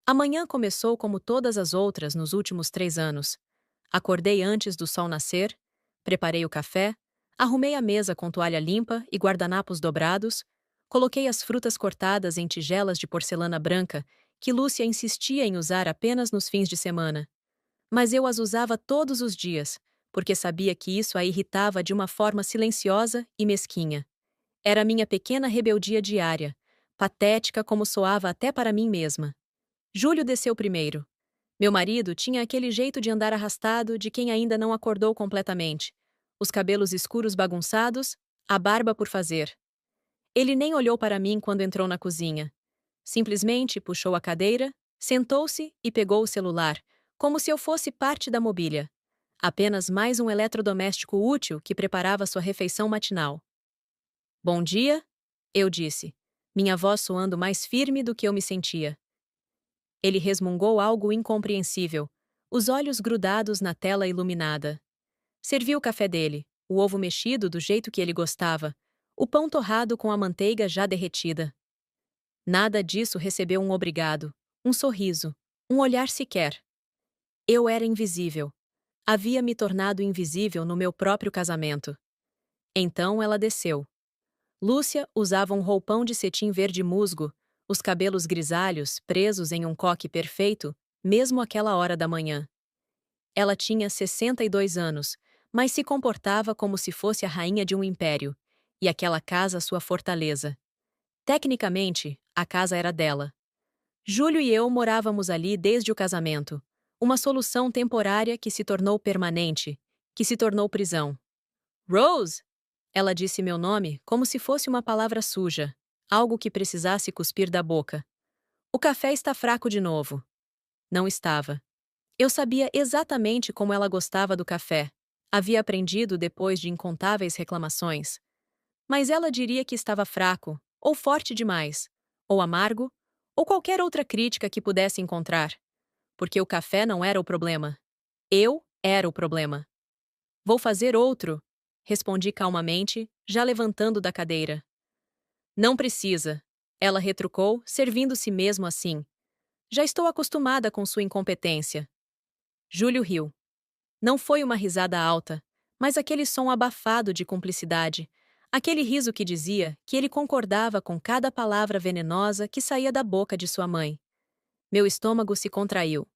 A manhã começou como todas as outras nos últimos 3 anos. Acordei antes do sol nascer, preparei o café, arrumei a mesa com toalha limpa e guardanapos dobrados, coloquei as frutas cortadas em tigelas de porcelana branca que Lúcia insistia em usar apenas nos fins de semana. Mas eu as usava todos os dias, porque sabia que isso a irritava de uma forma silenciosa e mesquinha. Era minha pequena rebeldia diária, patética como soava até para mim mesma. Júlio desceu primeiro. Meu marido tinha aquele jeito de andar arrastado de quem ainda não acordou completamente. Os cabelos escuros bagunçados, a barba por fazer. Ele nem olhou para mim quando entrou na cozinha. Simplesmente puxou a cadeira, sentou-se e pegou o celular, como se eu fosse parte da mobília. Apenas mais um eletrodoméstico útil que preparava sua refeição matinal. Bom dia, eu disse, minha voz soando mais firme do que eu me sentia. Ele resmungou algo incompreensível, os olhos grudados na tela iluminada. Serviu o café dele, o ovo mexido do jeito que ele gostava, o pão torrado com a manteiga já derretida. Nada disso recebeu um obrigado, um sorriso, um olhar sequer. Eu era invisível. Havia me tornado invisível no meu próprio casamento. Então ela desceu. Lúcia usava um roupão de cetim verde musgo, os cabelos grisalhos presos em um coque perfeito, mesmo àquela hora da manhã. Ela tinha 62 anos, mas se comportava como se fosse a rainha de um império, e aquela casa sua fortaleza. Tecnicamente, a casa era dela. Júlio e eu morávamos ali desde o casamento, uma solução temporária que se tornou permanente, que se tornou prisão. Rose! Ela disse meu nome como se fosse uma palavra suja, algo que precisasse cuspir da boca. O café está fraco de novo. Não estava. Eu sabia exatamente como ela gostava do café. Havia aprendido depois de incontáveis reclamações. Mas ela diria que estava fraco, ou forte demais, ou amargo, ou qualquer outra crítica que pudesse encontrar. Porque o café não era o problema. Eu era o problema. Vou fazer outro, respondi calmamente, já levantando da cadeira. Não precisa, ela retrucou, servindo-se mesmo assim. Já estou acostumada com sua incompetência. Júlio riu. Não foi uma risada alta, mas aquele som abafado de cumplicidade, aquele riso que dizia que ele concordava com cada palavra venenosa que saía da boca de sua mãe. Meu estômago se contraiu.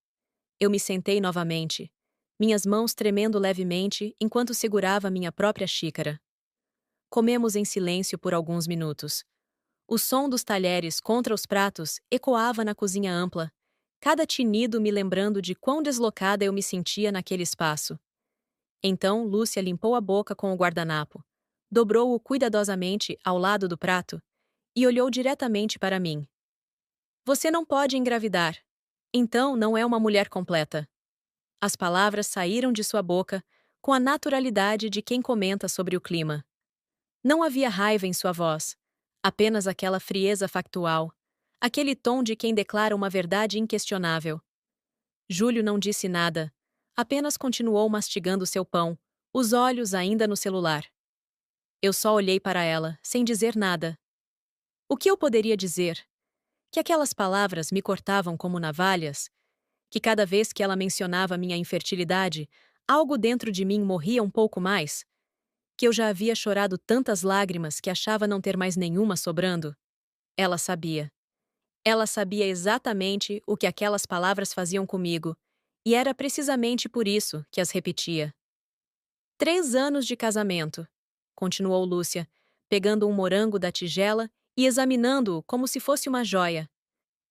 Eu me sentei novamente, minhas mãos tremendo levemente enquanto segurava minha própria xícara. Comemos em silêncio por alguns minutos. O som dos talheres contra os pratos ecoava na cozinha ampla, cada tinido me lembrando de quão deslocada eu me sentia naquele espaço. Então Lúcia limpou a boca com o guardanapo, dobrou-o cuidadosamente ao lado do prato e olhou diretamente para mim. Você não pode engravidar. Então não é uma mulher completa. As palavras saíram de sua boca com a naturalidade de quem comenta sobre o clima. Não havia raiva em sua voz, apenas aquela frieza factual, aquele tom de quem declara uma verdade inquestionável. Júlio não disse nada, apenas continuou mastigando seu pão, os olhos ainda no celular. Eu só olhei para ela, sem dizer nada. O que eu poderia dizer? Que aquelas palavras me cortavam como navalhas? Que cada vez que ela mencionava minha infertilidade, algo dentro de mim morria um pouco mais? Que eu já havia chorado tantas lágrimas que achava não ter mais nenhuma sobrando? Ela sabia. Ela sabia exatamente o que aquelas palavras faziam comigo, e era precisamente por isso que as repetia. 3 anos de casamento, continuou Lúcia, pegando um morango da tigela e examinando-o como se fosse uma joia.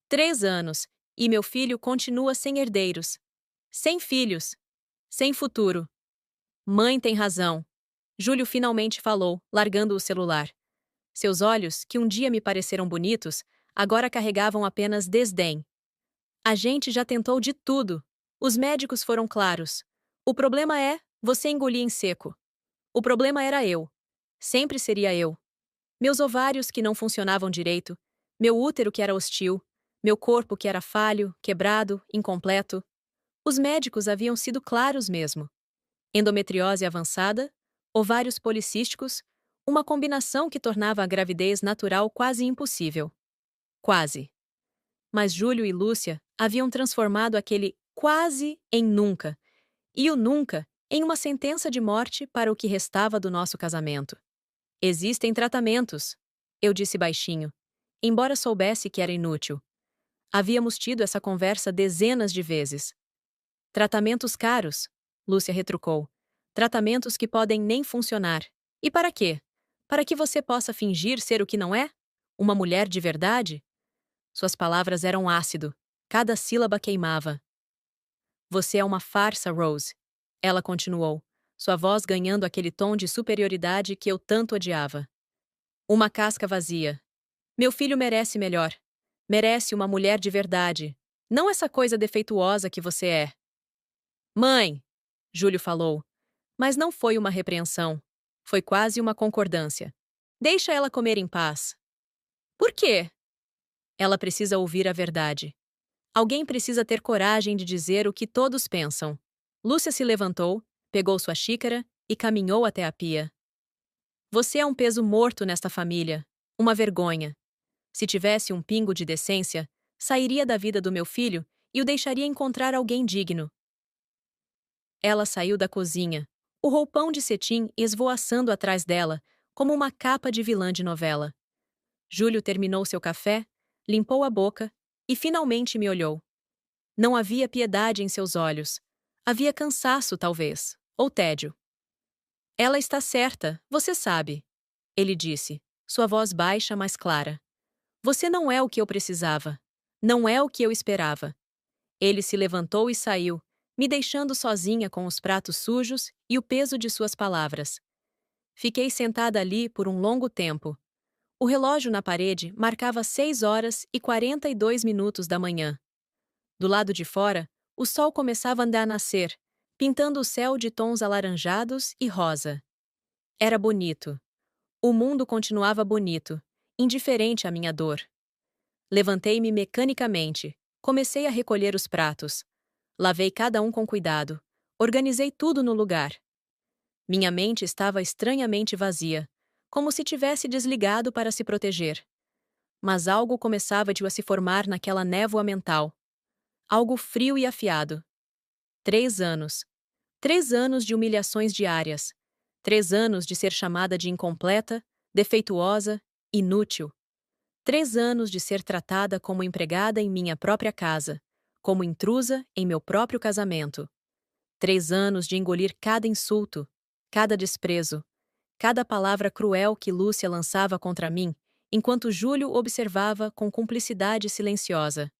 3 anos, e meu filho continua sem herdeiros. Sem filhos. Sem futuro. Mãe tem razão. Júlio finalmente falou, largando o celular. Seus olhos, que um dia me pareceram bonitos, agora carregavam apenas desdém. A gente já tentou de tudo. Os médicos foram claros. O problema é, você engolia em seco. O problema era eu. Sempre seria eu. Meus ovários que não funcionavam direito, meu útero que era hostil, meu corpo que era falho, quebrado, incompleto. Os médicos haviam sido claros mesmo. Endometriose avançada, ovários policísticos, uma combinação que tornava a gravidez natural quase impossível. Quase. Mas Júlio e Lúcia, haviam transformado aquele quase em nunca, e o nunca em uma sentença de morte para o que restava do nosso casamento. Existem tratamentos, eu disse baixinho, embora soubesse que era inútil. Havíamos tido essa conversa dezenas de vezes. Tratamentos caros, Lúcia retrucou. Tratamentos que podem nem funcionar. E para quê? Para que você possa fingir ser o que não é? Uma mulher de verdade? Suas palavras eram ácido. Cada sílaba queimava. Você é uma farsa, Rose. Ela continuou, sua voz ganhando aquele tom de superioridade que eu tanto odiava. Uma casca vazia. Meu filho merece melhor. Merece uma mulher de verdade. Não essa coisa defeituosa que você é. Mãe! Júlio falou. Mas não foi uma repreensão. Foi quase uma concordância. Deixa ela comer em paz. Por quê? Ela precisa ouvir a verdade. Alguém precisa ter coragem de dizer o que todos pensam. Lúcia se levantou, pegou sua xícara e caminhou até a pia. Você é um peso morto nesta família. Uma vergonha. Se tivesse um pingo de decência, sairia da vida do meu filho e o deixaria encontrar alguém digno. Ela saiu da cozinha, o roupão de cetim esvoaçando atrás dela, como uma capa de vilã de novela. Júlio terminou seu café, limpou a boca e finalmente me olhou. Não havia piedade em seus olhos. Havia cansaço, talvez, ou tédio. Ela está certa, você sabe, ele disse, sua voz baixa, mas clara. Você não é o que eu precisava. Não é o que eu esperava. Ele se levantou e saiu, me deixando sozinha com os pratos sujos e o peso de suas palavras. Fiquei sentada ali por um longo tempo. O relógio na parede marcava 6h42 da manhã. Do lado de fora, o sol começava a nascer, pintando o céu de tons alaranjados e rosa. Era bonito. O mundo continuava bonito, indiferente à minha dor. Levantei-me mecanicamente, comecei a recolher os pratos. Lavei cada um com cuidado, organizei tudo no lugar. Minha mente estava estranhamente vazia, como se tivesse desligado para se proteger. Mas algo começava a se formar naquela névoa mental. Algo frio e afiado. 3 anos. 3 anos de humilhações diárias. 3 anos de ser chamada de incompleta, defeituosa, inútil. 3 anos de ser tratada como empregada em minha própria casa, como intrusa em meu próprio casamento. 3 anos de engolir cada insulto, cada desprezo, cada palavra cruel que Lúcia lançava contra mim, enquanto Júlio observava com cumplicidade silenciosa.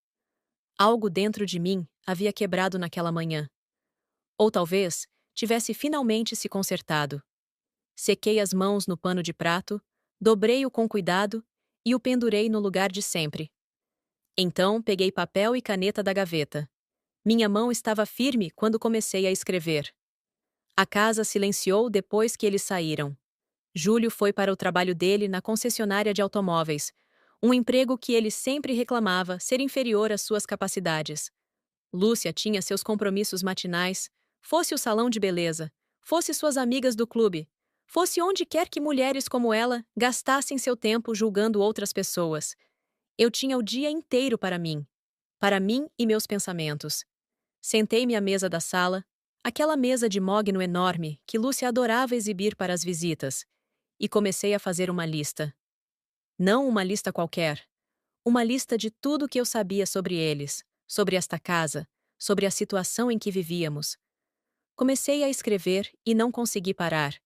Algo dentro de mim havia quebrado naquela manhã. Ou talvez tivesse finalmente se consertado. Sequei as mãos no pano de prato, dobrei-o com cuidado e o pendurei no lugar de sempre. Então peguei papel e caneta da gaveta. Minha mão estava firme quando comecei a escrever. A casa silenciou depois que eles saíram. Júlio foi para o trabalho dele na concessionária de automóveis, um emprego que ele sempre reclamava ser inferior às suas capacidades. Lúcia tinha seus compromissos matinais, fosse o salão de beleza, fosse suas amigas do clube, fosse onde quer que mulheres como ela gastassem seu tempo julgando outras pessoas. Eu tinha o dia inteiro para mim e meus pensamentos. Sentei-me à mesa da sala, aquela mesa de mogno enorme que Lúcia adorava exibir para as visitas, e comecei a fazer uma lista. Não uma lista qualquer. Uma lista de tudo o que eu sabia sobre eles, sobre esta casa, sobre a situação em que vivíamos. Comecei a escrever e não consegui parar.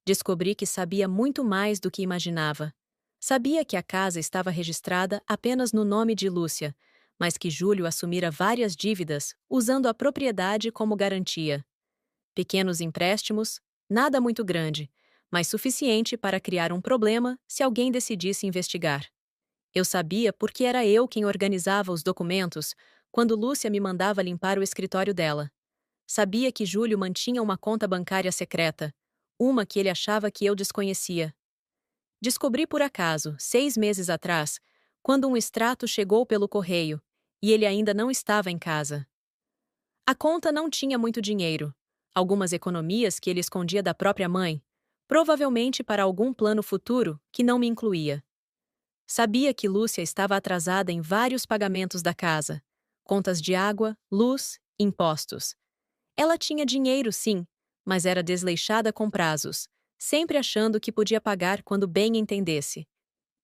Descobri que sabia muito mais do que imaginava. Sabia que a casa estava registrada apenas no nome de Lúcia, mas que Júlio assumira várias dívidas usando a propriedade como garantia. Pequenos empréstimos, nada muito grande, mas suficiente para criar um problema se alguém decidisse investigar. Eu sabia porque era eu quem organizava os documentos quando Lúcia me mandava limpar o escritório dela. Sabia que Júlio mantinha uma conta bancária secreta, uma que ele achava que eu desconhecia. Descobri por acaso, 6 meses atrás, quando um extrato chegou pelo correio, e ele ainda não estava em casa. A conta não tinha muito dinheiro, algumas economias que ele escondia da própria mãe, provavelmente para algum plano futuro que não me incluía. Sabia que Lúcia estava atrasada em vários pagamentos da casa, contas de água, luz, impostos. Ela tinha dinheiro, sim, mas era desleixada com prazos, sempre achando que podia pagar quando bem entendesse.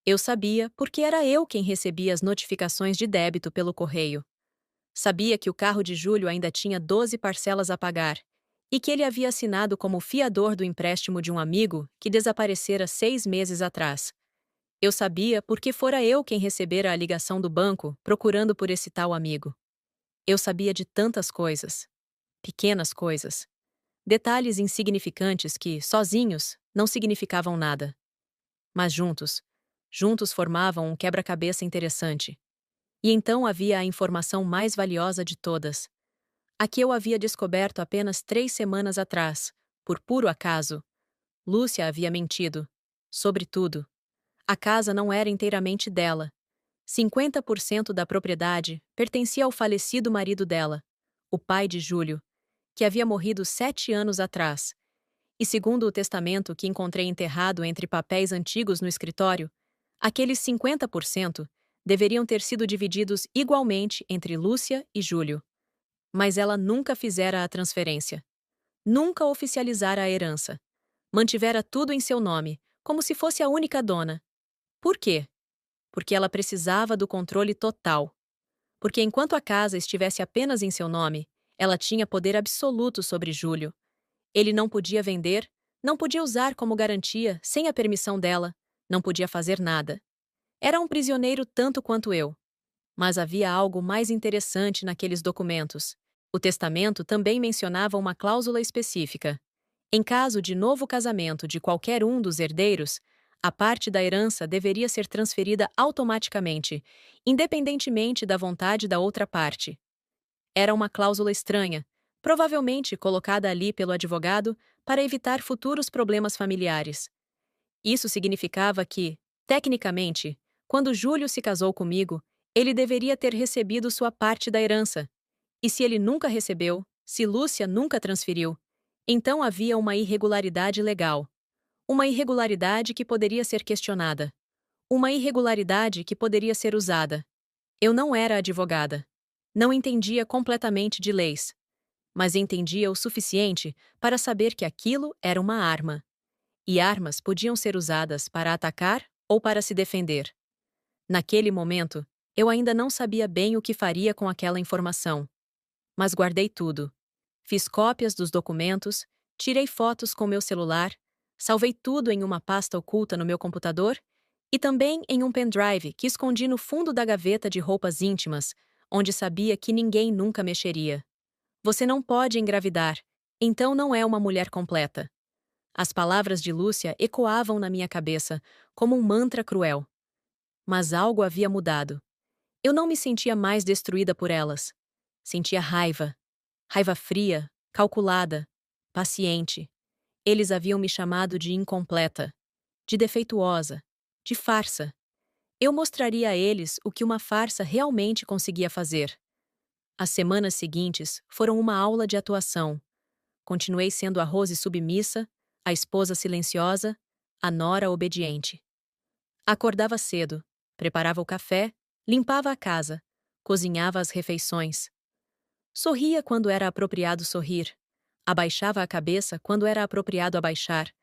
Eu sabia porque era eu quem recebia as notificações de débito pelo correio. Sabia que o carro de Júlio ainda tinha 12 parcelas a pagar e que ele havia assinado como fiador do empréstimo de um amigo que desaparecera 6 meses atrás. Eu sabia porque fora eu quem recebera a ligação do banco procurando por esse tal amigo. Eu sabia de tantas coisas. Pequenas coisas. Detalhes insignificantes que, sozinhos, não significavam nada. Mas juntos formavam um quebra-cabeça interessante. E então havia a informação mais valiosa de todas. A que eu havia descoberto apenas 3 semanas atrás, por puro acaso. Lúcia havia mentido. Sobre tudo. A casa não era inteiramente dela. 50% da propriedade pertencia ao falecido marido dela, o pai de Júlio, que havia morrido 7 anos atrás. E segundo o testamento que encontrei enterrado entre papéis antigos no escritório, aqueles 50% deveriam ter sido divididos igualmente entre Lúcia e Júlio. Mas ela nunca fizera a transferência. Nunca oficializara a herança. Mantivera tudo em seu nome, como se fosse a única dona. Por quê? Porque ela precisava do controle total. Porque enquanto a casa estivesse apenas em seu nome, ela tinha poder absoluto sobre Júlio. Ele não podia vender, não podia usar como garantia sem a permissão dela, não podia fazer nada. Era um prisioneiro tanto quanto eu. Mas havia algo mais interessante naqueles documentos. O testamento também mencionava uma cláusula específica. Em caso de novo casamento de qualquer um dos herdeiros, a parte da herança deveria ser transferida automaticamente, independentemente da vontade da outra parte. Era uma cláusula estranha, provavelmente colocada ali pelo advogado para evitar futuros problemas familiares. Isso significava que, tecnicamente, quando Júlio se casou comigo, ele deveria ter recebido sua parte da herança. E se ele nunca recebeu, se Lúcia nunca transferiu, então havia uma irregularidade legal. Uma irregularidade que poderia ser questionada. Uma irregularidade que poderia ser usada. Eu não era advogada. Não entendia completamente de leis. Mas entendia o suficiente para saber que aquilo era uma arma. E armas podiam ser usadas para atacar ou para se defender. Naquele momento, eu ainda não sabia bem o que faria com aquela informação. Mas guardei tudo. Fiz cópias dos documentos, tirei fotos com meu celular, salvei tudo em uma pasta oculta no meu computador e também em um pendrive que escondi no fundo da gaveta de roupas íntimas, onde sabia que ninguém nunca mexeria. Você não pode engravidar, então não é uma mulher completa. As palavras de Lúcia ecoavam na minha cabeça, como um mantra cruel. Mas algo havia mudado. Eu não me sentia mais destruída por elas. Sentia raiva. Raiva fria, calculada, paciente. Eles haviam me chamado de incompleta, de defeituosa, de farsa. Eu mostraria a eles o que uma farsa realmente conseguia fazer. As semanas seguintes foram uma aula de atuação. Continuei sendo a Rose submissa, a esposa silenciosa, a nora obediente. Acordava cedo, preparava o café, limpava a casa, cozinhava as refeições. Sorria quando era apropriado sorrir, abaixava a cabeça quando era apropriado abaixar,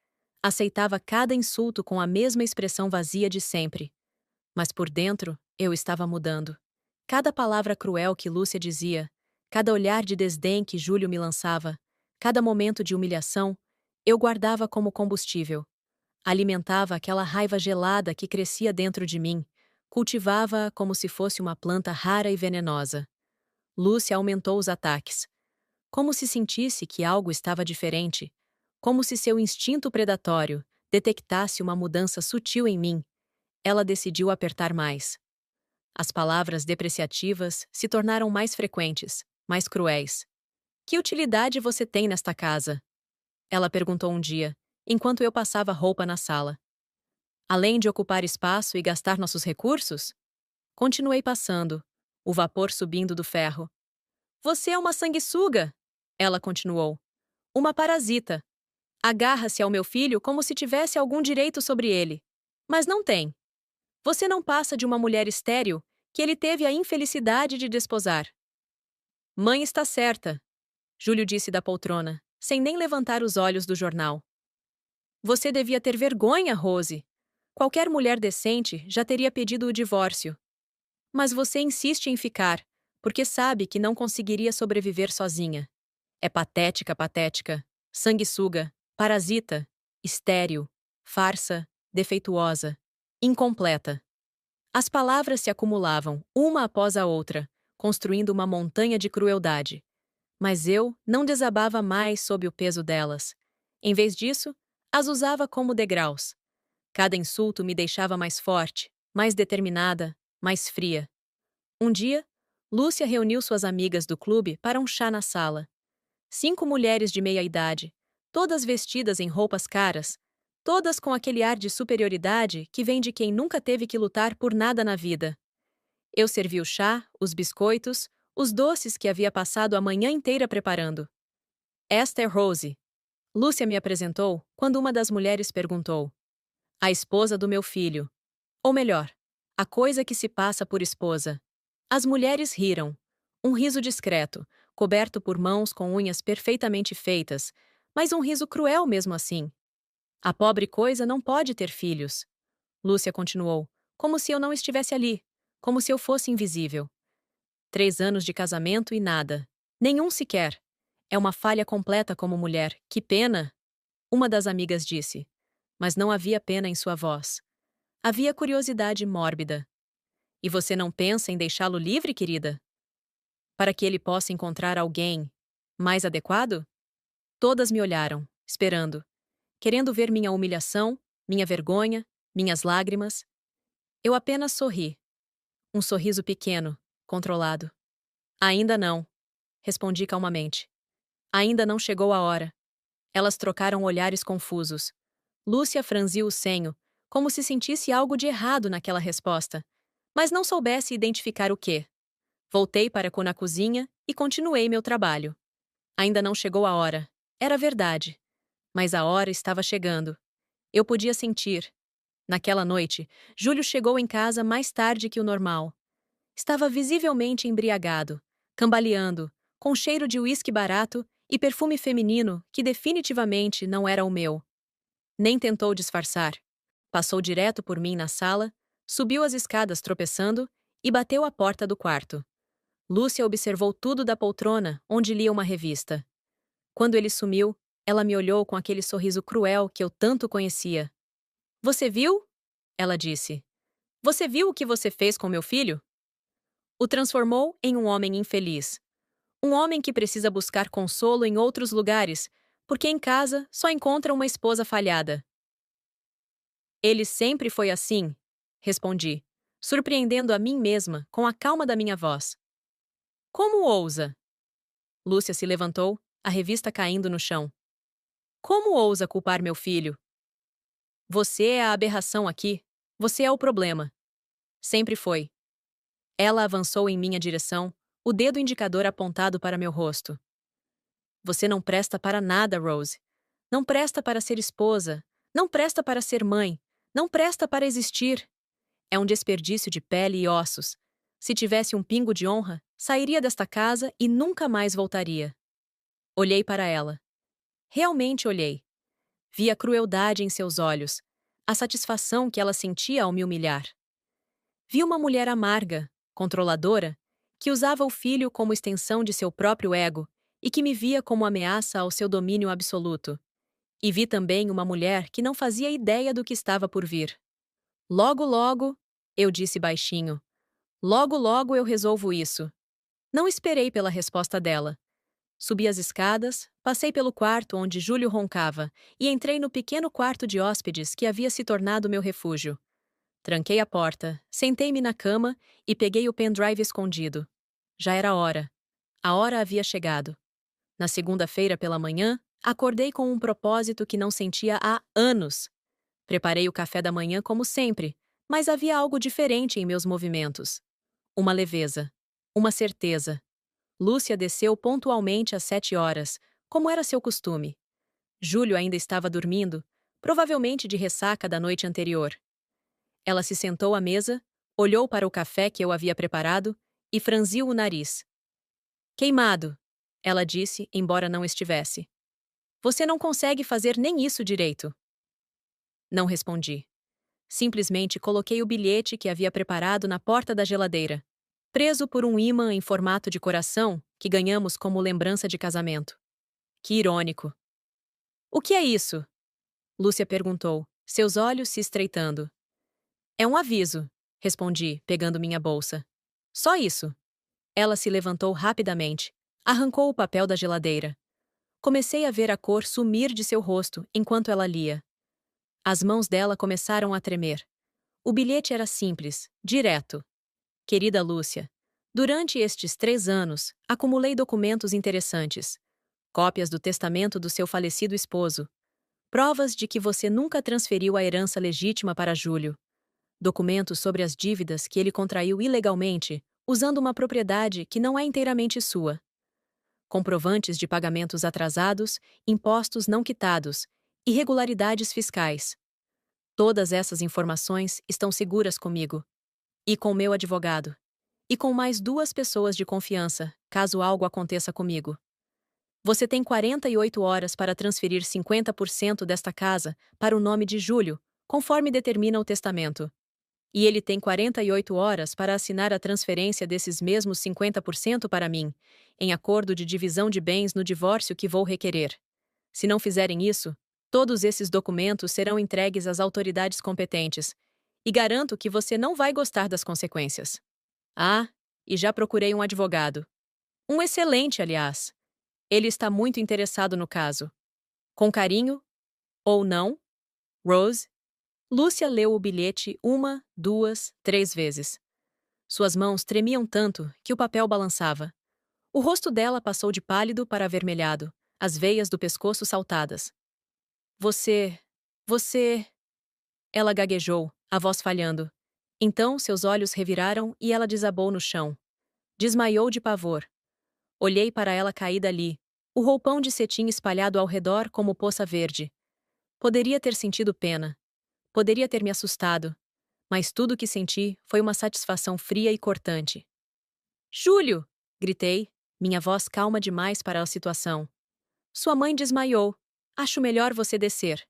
aceitava cada insulto com a mesma expressão vazia de sempre. Mas por dentro, eu estava mudando. Cada palavra cruel que Lúcia dizia, cada olhar de desdém que Júlio me lançava, cada momento de humilhação, eu guardava como combustível. Alimentava aquela raiva gelada que crescia dentro de mim, cultivava-a como se fosse uma planta rara e venenosa. Lúcia aumentou os ataques. Como se sentisse que algo estava diferente, como se seu instinto predatório detectasse uma mudança sutil em mim, ela decidiu apertar mais. As palavras depreciativas se tornaram mais frequentes, mais cruéis. Que utilidade você tem nesta casa? Ela perguntou um dia, enquanto eu passava roupa na sala. Além de ocupar espaço e gastar nossos recursos? Continuei passando, o vapor subindo do ferro. Você é uma sanguessuga, ela continuou. Uma parasita. Agarra-se ao meu filho como se tivesse algum direito sobre ele. Mas não tem. Você não passa de uma mulher estéril que ele teve a infelicidade de desposar. Mãe está certa, Júlio disse da poltrona, sem nem levantar os olhos do jornal. Você devia ter vergonha, Rose. Qualquer mulher decente já teria pedido o divórcio. Mas você insiste em ficar, porque sabe que não conseguiria sobreviver sozinha. É patética, patética, sanguessuga, parasita, estéril, farsa, defeituosa, incompleta. As palavras se acumulavam, uma após a outra, construindo uma montanha de crueldade. Mas eu não desabava mais sob o peso delas. Em vez disso, as usava como degraus. Cada insulto me deixava mais forte, mais determinada, mais fria. Um dia, Lúcia reuniu suas amigas do clube para um chá na sala. 5 mulheres de meia idade, todas vestidas em roupas caras, todas com aquele ar de superioridade que vem de quem nunca teve que lutar por nada na vida. Eu servi o chá, os biscoitos, os doces que havia passado a manhã inteira preparando. Esta é Rose. Lúcia me apresentou quando uma das mulheres perguntou. A esposa do meu filho. Ou melhor, a coisa que se passa por esposa. As mulheres riram. Um riso discreto, coberto por mãos com unhas perfeitamente feitas, mas um riso cruel mesmo assim. A pobre coisa não pode ter filhos. Lúcia continuou, como se eu não estivesse ali, como se eu fosse invisível. 3 anos de casamento e nada. Nenhum sequer. É uma falha completa como mulher. Que pena! Uma das amigas disse. Mas não havia pena em sua voz. Havia curiosidade mórbida. E você não pensa em deixá-lo livre, querida? Para que ele possa encontrar alguém mais adequado? Todas me olharam, esperando, querendo ver minha humilhação, minha vergonha, minhas lágrimas. Eu apenas sorri. Um sorriso pequeno, controlado. Ainda não, respondi calmamente. Ainda não chegou a hora. Elas trocaram olhares confusos. Lúcia franziu o senho, como se sentisse algo de errado naquela resposta, mas não soubesse identificar o quê. Voltei para na cozinha e continuei meu trabalho. Ainda não chegou a hora. Era verdade. Mas a hora estava chegando. Eu podia sentir. Naquela noite, Júlio chegou em casa mais tarde que o normal. Estava visivelmente embriagado, cambaleando, com cheiro de uísque barato e perfume feminino que definitivamente não era o meu. Nem tentou disfarçar. Passou direto por mim na sala, subiu as escadas tropeçando e bateu à porta do quarto. Lúcia observou tudo da poltrona, onde lia uma revista. Quando ele sumiu, ela me olhou com aquele sorriso cruel que eu tanto conhecia. Você viu? Ela disse. Você viu o que você fez com meu filho? O transformou em um homem infeliz. Um homem que precisa buscar consolo em outros lugares, porque em casa só encontra uma esposa falhada. Ele sempre foi assim, respondi, surpreendendo a mim mesma com a calma da minha voz. Como ousa? Lúcia se levantou, a revista caindo no chão. Como ousa culpar meu filho? Você é a aberração aqui. Você é o problema. Sempre foi. Ela avançou em minha direção, o dedo indicador apontado para meu rosto. Você não presta para nada, Rose. Não presta para ser esposa. Não presta para ser mãe. Não presta para existir. É um desperdício de pele e ossos. Se tivesse um pingo de honra, sairia desta casa e nunca mais voltaria. Olhei para ela. Realmente olhei. Vi a crueldade em seus olhos, a satisfação que ela sentia ao me humilhar. Vi uma mulher amarga, controladora, que usava o filho como extensão de seu próprio ego e que me via como ameaça ao seu domínio absoluto. E vi também uma mulher que não fazia ideia do que estava por vir. Logo, logo, eu disse baixinho. Logo, logo eu resolvo isso. Não esperei pela resposta dela. Subi as escadas, passei pelo quarto onde Júlio roncava e entrei no pequeno quarto de hóspedes que havia se tornado meu refúgio. Tranquei a porta, sentei-me na cama e peguei o pendrive escondido. Já era hora. A hora havia chegado. Na segunda-feira pela manhã, acordei com um propósito que não sentia há anos. Preparei o café da manhã como sempre, mas havia algo diferente em meus movimentos. Uma leveza. Uma certeza. Lúcia desceu pontualmente às 7 horas, como era seu costume. Júlio ainda estava dormindo, provavelmente de ressaca da noite anterior. Ela se sentou à mesa, olhou para o café que eu havia preparado e franziu o nariz. Queimado, ela disse, embora não estivesse. Você não consegue fazer nem isso direito. Não respondi. Simplesmente coloquei o bilhete que havia preparado na porta da geladeira, preso por um ímã em formato de coração que ganhamos como lembrança de casamento. Que irônico. O que é isso? Lúcia perguntou, seus olhos se estreitando. É um aviso, respondi, pegando minha bolsa. Só isso. Ela se levantou rapidamente, arrancou o papel da geladeira. Comecei a ver a cor sumir de seu rosto enquanto ela lia. As mãos dela começaram a tremer. O bilhete era simples, direto. Querida Lúcia, durante estes 3 anos, acumulei documentos interessantes. Cópias do testamento do seu falecido esposo. Provas de que você nunca transferiu a herança legítima para Júlio. Documentos sobre as dívidas que ele contraiu ilegalmente, usando uma propriedade que não é inteiramente sua. Comprovantes de pagamentos atrasados, impostos não quitados, irregularidades fiscais. Todas essas informações estão seguras comigo. E com meu advogado. E com mais 2 pessoas de confiança, caso algo aconteça comigo. Você tem 48 horas para transferir 50% desta casa para o nome de Júlio, conforme determina o testamento. E ele tem 48 horas para assinar a transferência desses mesmos 50% para mim, em acordo de divisão de bens no divórcio que vou requerer. Se não fizerem isso, todos esses documentos serão entregues às autoridades competentes, e garanto que você não vai gostar das consequências. Ah, e já procurei um advogado. Um excelente, aliás. Ele está muito interessado no caso. Com carinho? Ou não? Rose? Lúcia leu o bilhete 1, 2, 3 vezes. Suas mãos tremiam tanto que o papel balançava. O rosto dela passou de pálido para avermelhado, as veias do pescoço saltadas. Você... Ela gaguejou, a voz falhando. Então seus olhos reviraram e ela desabou no chão. Desmaiou de pavor. Olhei para ela caída ali, o roupão de cetim espalhado ao redor como poça verde. Poderia ter sentido pena. Poderia ter me assustado. Mas tudo o que senti foi uma satisfação fria e cortante. Júlio! Gritei, minha voz calma demais para a situação. Sua mãe desmaiou. Acho melhor você descer.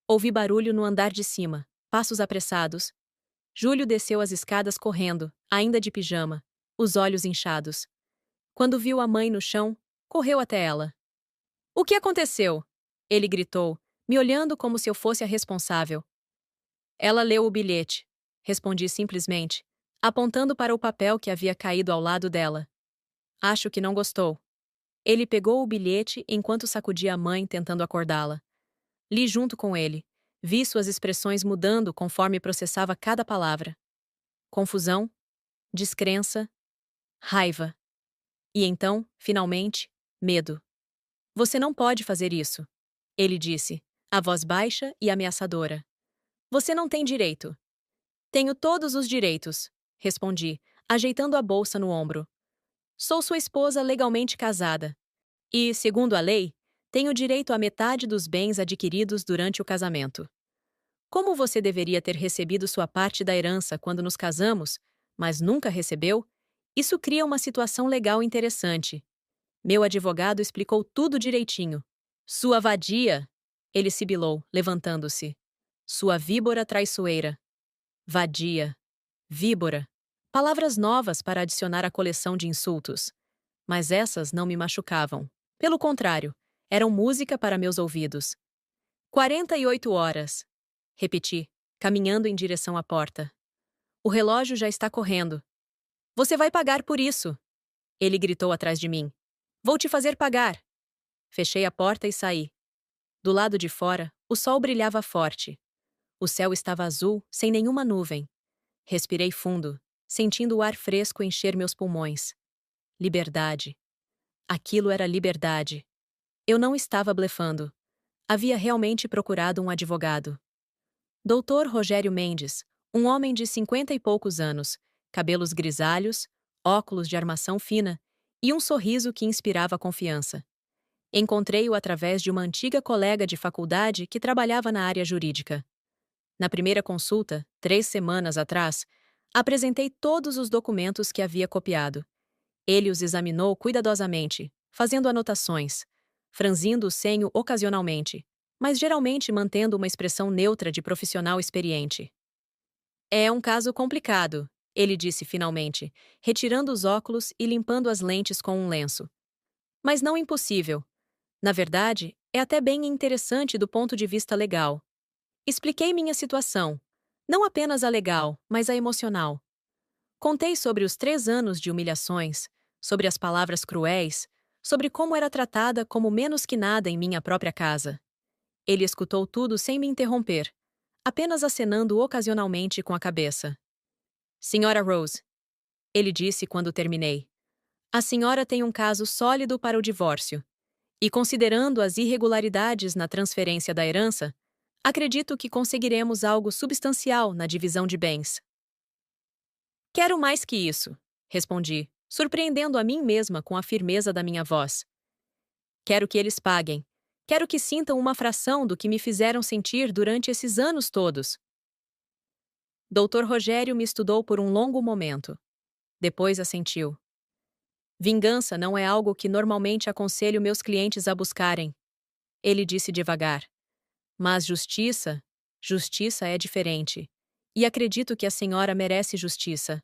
Ouvi barulho no andar de cima, passos apressados. Júlio desceu as escadas correndo, ainda de pijama, os olhos inchados. Quando viu a mãe no chão, correu até ela. O que aconteceu? Ele gritou, me olhando como se eu fosse a responsável. Ela leu o bilhete. Respondi simplesmente, apontando para o papel que havia caído ao lado dela. Acho que não gostou. Ele pegou o bilhete enquanto sacudia a mãe tentando acordá-la. Li junto com ele. Vi suas expressões mudando conforme processava cada palavra. Confusão, descrença, raiva. E então, finalmente, medo. Você não pode fazer isso, ele disse, a voz baixa e ameaçadora. Você não tem direito. Tenho todos os direitos, respondi, ajeitando a bolsa no ombro. Sou sua esposa legalmente casada. E, segundo a lei, tenho direito à metade dos bens adquiridos durante o casamento. Como você deveria ter recebido sua parte da herança quando nos casamos, mas nunca recebeu, isso cria uma situação legal interessante. Meu advogado explicou tudo direitinho. Sua vadia! Ele sibilou, levantando-se. Sua víbora traiçoeira. Vadia. Víbora. Palavras novas para adicionar à coleção de insultos. Mas essas não me machucavam. Pelo contrário, eram música para meus ouvidos. 48 horas. Repeti, caminhando em direção à porta. O relógio já está correndo. Você vai pagar por isso! Ele gritou atrás de mim. Vou te fazer pagar! Fechei a porta e saí. Do lado de fora, o sol brilhava forte. O céu estava azul, sem nenhuma nuvem. Respirei fundo, sentindo o ar fresco encher meus pulmões. Liberdade. Aquilo era liberdade. Eu não estava blefando. Havia realmente procurado um advogado. Doutor Rogério Mendes, um homem de 50 e poucos anos, cabelos grisalhos, óculos de armação fina e um sorriso que inspirava confiança. Encontrei-o através de uma antiga colega de faculdade que trabalhava na área jurídica. Na primeira consulta, 3 semanas atrás, apresentei todos os documentos que havia copiado. Ele os examinou cuidadosamente, fazendo anotações, franzindo o senho ocasionalmente, mas geralmente mantendo uma expressão neutra de profissional experiente. É um caso complicado, ele disse finalmente, retirando os óculos e limpando as lentes com um lenço. Mas não impossível. Na verdade, é até bem interessante do ponto de vista legal. Expliquei minha situação. Não apenas a legal, mas a emocional. Contei sobre os 3 anos de humilhações, sobre as palavras cruéis, sobre como era tratada como menos que nada em minha própria casa. Ele escutou tudo sem me interromper, apenas acenando ocasionalmente com a cabeça. Senhora Rose, ele disse quando terminei. A senhora tem um caso sólido para o divórcio. E considerando as irregularidades na transferência da herança, acredito que conseguiremos algo substancial na divisão de bens. Quero mais que isso, respondi, surpreendendo a mim mesma com a firmeza da minha voz. Quero que eles paguem. Quero que sintam uma fração do que me fizeram sentir durante esses anos todos. Dr. Rogério me estudou por um longo momento. Depois assentiu. Vingança não é algo que normalmente aconselho meus clientes a buscarem. Ele disse devagar. Mas justiça é diferente. E acredito que a senhora merece justiça.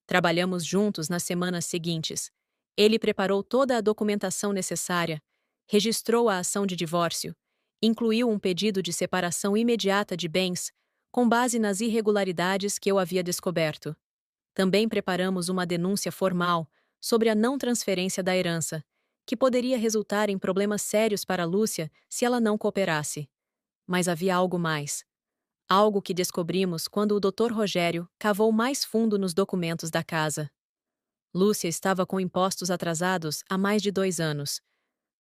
Trabalhamos juntos nas semanas seguintes. Ele preparou toda a documentação necessária, registrou a ação de divórcio, incluiu um pedido de separação imediata de bens, com base nas irregularidades que eu havia descoberto. Também preparamos uma denúncia formal sobre a não transferência da herança, que poderia resultar em problemas sérios para Lúcia se ela não cooperasse. Mas havia algo mais. Algo que descobrimos quando o Dr. Rogério cavou mais fundo nos documentos da casa. Lúcia estava com impostos atrasados há mais de 2 anos.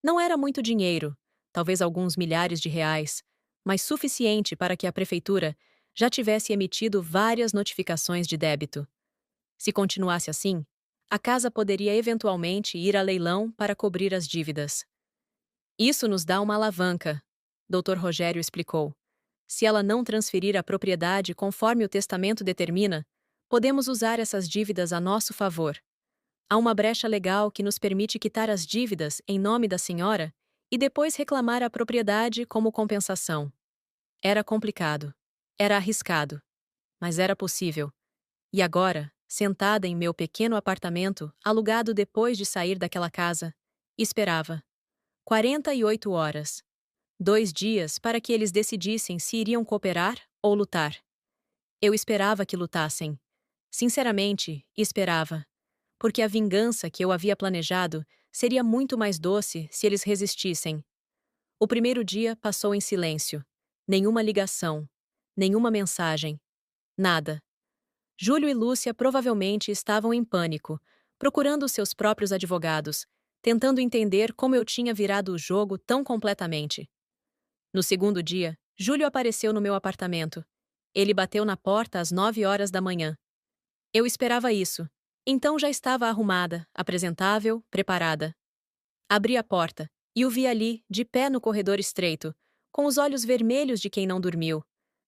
Não era muito dinheiro, talvez alguns milhares de reais, mas suficiente para que a prefeitura já tivesse emitido várias notificações de débito. Se continuasse assim, a casa poderia eventualmente ir a leilão para cobrir as dívidas. Isso nos dá uma alavanca, Dr. Rogério explicou. Se ela não transferir a propriedade conforme o testamento determina, podemos usar essas dívidas a nosso favor. Há uma brecha legal que nos permite quitar as dívidas em nome da senhora e depois reclamar a propriedade como compensação. Era complicado. Era arriscado. Mas era possível. E agora, sentada em meu pequeno apartamento, alugado depois de sair daquela casa, esperava. 48 horas. 2 dias para que eles decidissem se iriam cooperar ou lutar. Eu esperava que lutassem. Sinceramente, esperava. Porque a vingança que eu havia planejado seria muito mais doce se eles resistissem. O primeiro dia passou em silêncio. Nenhuma ligação. Nenhuma mensagem. Nada. Júlio e Lúcia provavelmente estavam em pânico, procurando seus próprios advogados, tentando entender como eu tinha virado o jogo tão completamente. No segundo dia, Júlio apareceu no meu apartamento. Ele bateu na porta às 9 horas da manhã. Eu esperava isso. Então já estava arrumada, apresentável, preparada. Abri a porta e o vi ali, de pé no corredor estreito, com os olhos vermelhos de quem não dormiu,